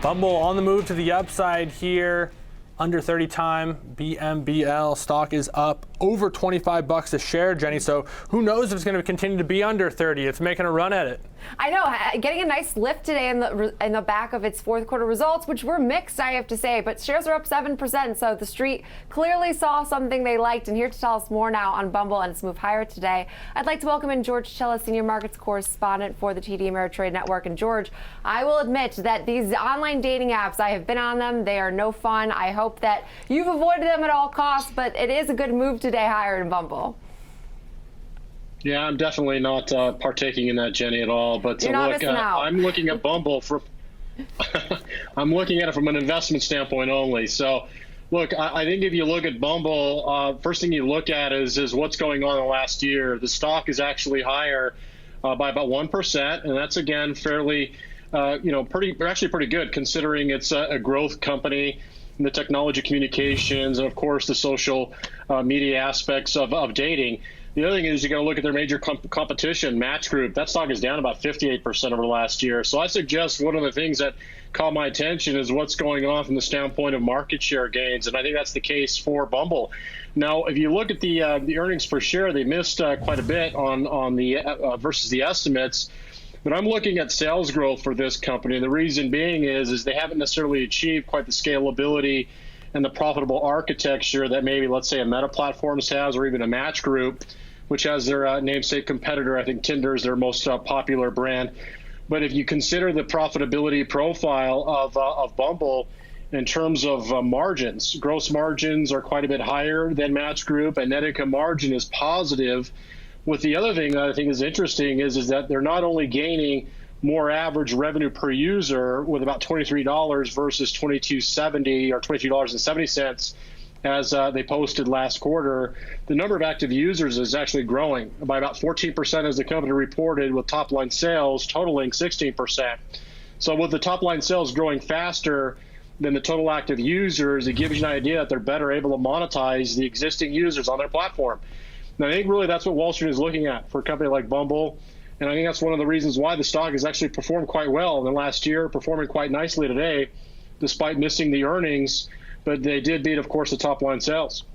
Bumble on the move to the upside here. Under 30 time BMBL stock is up over 25 bucks a share, Jenny. So who knows if it's going to continue to be under 30? It's making a run at it. I know, getting a nice lift today in the back of its fourth quarter results, which were mixed, I have to say, but shares are up 7%. So the street clearly saw something they liked. And here to tell us more now on Bumble and its move higher today, I'd like to welcome in George Tsilis, senior markets correspondent for the TD Ameritrade Network. And George, I will admit that these online dating apps, I have been on them. They are no fun. I hope that you've avoided them at all costs, but it is a good move today higher in Bumble. Yeah, I'm definitely not partaking in that, Jenny, at all. But You're not missing out. I'm looking at Bumble I'm looking at it from an investment standpoint only. So, look, I think if you look at Bumble, first thing you look at is what's going on in the last year. The stock is actually higher by about 1%, and that's again fairly, pretty good considering it's a growth company in the technology, communications, and of course the social media aspects of dating. The other thing is you got to look at their major competition, Match Group. That stock is down about 58% over the last year. So I suggest one of the things that caught my attention is what's going on from the standpoint of market share gains, and I think that's the case for Bumble. Now, if you look at the earnings per share, they missed quite a bit on the versus the estimates. But I'm looking at sales growth for this company, and the reason being is they haven't necessarily achieved quite the scalability and the profitable architecture that maybe, let's say, a Meta Platforms has, or even a Match Group, which has their namesake competitor. I think Tinder is their most popular brand. But if you consider the profitability profile of Bumble in terms of margins, gross margins are quite a bit higher than Match Group, and net income margin is positive. With the other thing that I think is interesting is that they're not only gaining more average revenue per user with about $23 versus $22.70 or $22.70 as they posted last quarter. The number of active users is actually growing by about 14% as the company reported, with top line sales totaling 16%. So with the top line sales growing faster than the total active users, it gives you an idea that they're better able to monetize the existing users on their platform. And I think really that's what Wall Street is looking at for a company like Bumble. And I think that's one of the reasons why the stock has actually performed quite well in the last year, performing quite nicely today, despite missing the earnings. But they did beat, of course, the top line sales.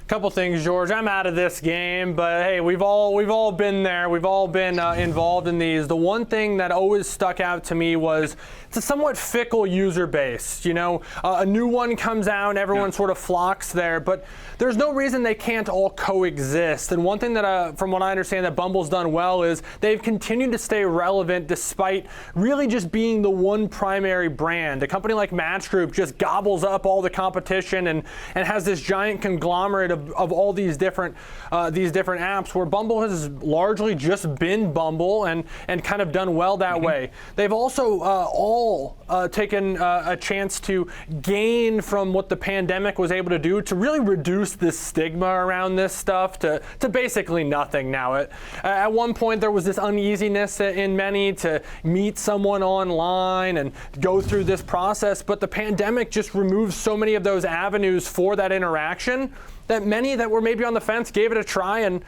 Couple things, George. I'm out of this game, but hey, we've all been there. We've all been involved in these. The one thing that always stuck out to me was it's a somewhat fickle user base. You know, a new one comes out, everyone sort of flocks there, but there's no reason they can't all coexist. And one thing that, from what I understand, that Bumble's done well is they've continued to stay relevant despite really just being the one primary brand. A company like Match Group just gobbles up all the competition and has this giant conglomerate of all these different apps, where Bumble has largely just been Bumble and kind of done well that way. They've also all taken a chance to gain from what the pandemic was able to do to really reduce this stigma around this stuff to basically nothing now. At one point there was this uneasiness in many to meet someone online and go through this process, but the pandemic just removed so many of those avenues for that interaction that many that were maybe on the fence gave it a try and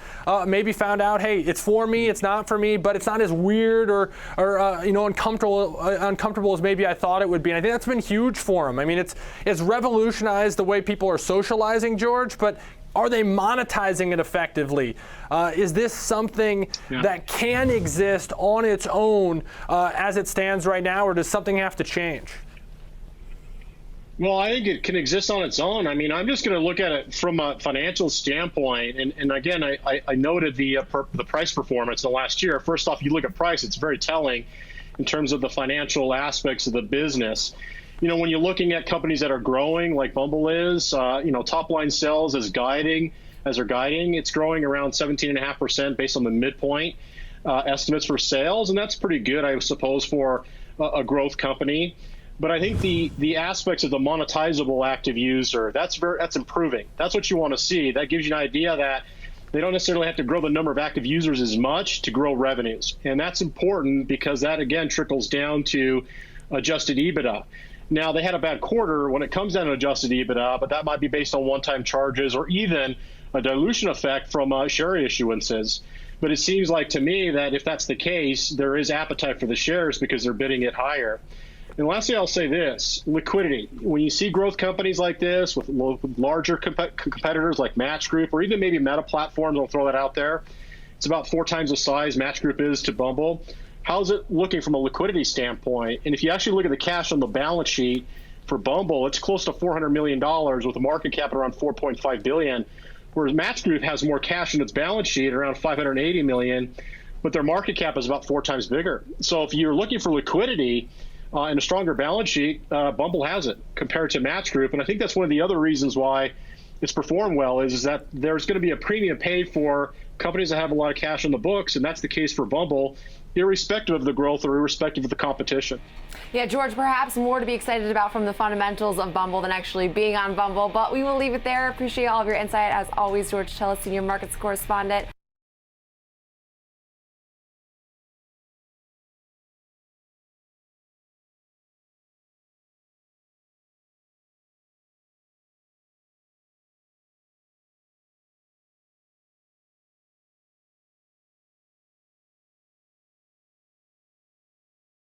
maybe found out, hey, it's for me, it's not for me, but it's not as weird or uncomfortable as maybe I thought it would be. And I think that's been huge for them. I mean, it's revolutionized the way people are socializing, George, but are they monetizing it effectively? Is this something that can exist on its own as it stands right now, or does something have to change? Well, I think it can exist on its own. I mean, I'm just going to look at it from a financial standpoint. And again, I noted the price performance in the last year. First off, you look at price, it's very telling in terms of the financial aspects of the business. You know, when you're looking at companies that are growing like Bumble is, top line sales as they're guiding, it's growing around 17.5% based on the midpoint estimates for sales. And that's pretty good, I suppose, for a growth company. But I think the aspects of the monetizable active user, that's improving. That's what you want to see. That gives you an idea that they don't necessarily have to grow the number of active users as much to grow revenues. And that's important because that, again, trickles down to adjusted EBITDA. Now, they had a bad quarter when it comes down to adjusted EBITDA, but that might be based on one-time charges or even a dilution effect from share issuances. But it seems like to me that if that's the case, there is appetite for the shares because they're bidding it higher. And lastly, I'll say this, liquidity. When you see growth companies like this with larger competitors like Match Group or even maybe Meta Platforms, I'll throw that out there, it's about 4 times the size Match Group is to Bumble. How's it looking from a liquidity standpoint? And if you actually look at the cash on the balance sheet for Bumble, it's close to $400 million with a market cap at around $4.5 billion, whereas Match Group has more cash in its balance sheet, around $580 million, but their market cap is about 4 times bigger. So if you're looking for liquidity and a stronger balance sheet, Bumble has it compared to Match Group. And I think that's one of the other reasons why it's performed well is that there's going to be a premium paid for companies that have a lot of cash on the books, and that's the case for Bumble, irrespective of the growth or irrespective of the competition. Yeah, George, perhaps more to be excited about from the fundamentals of Bumble than actually being on Bumble, but we will leave it there. Appreciate all of your insight, as always, George Tsilis, senior markets correspondent.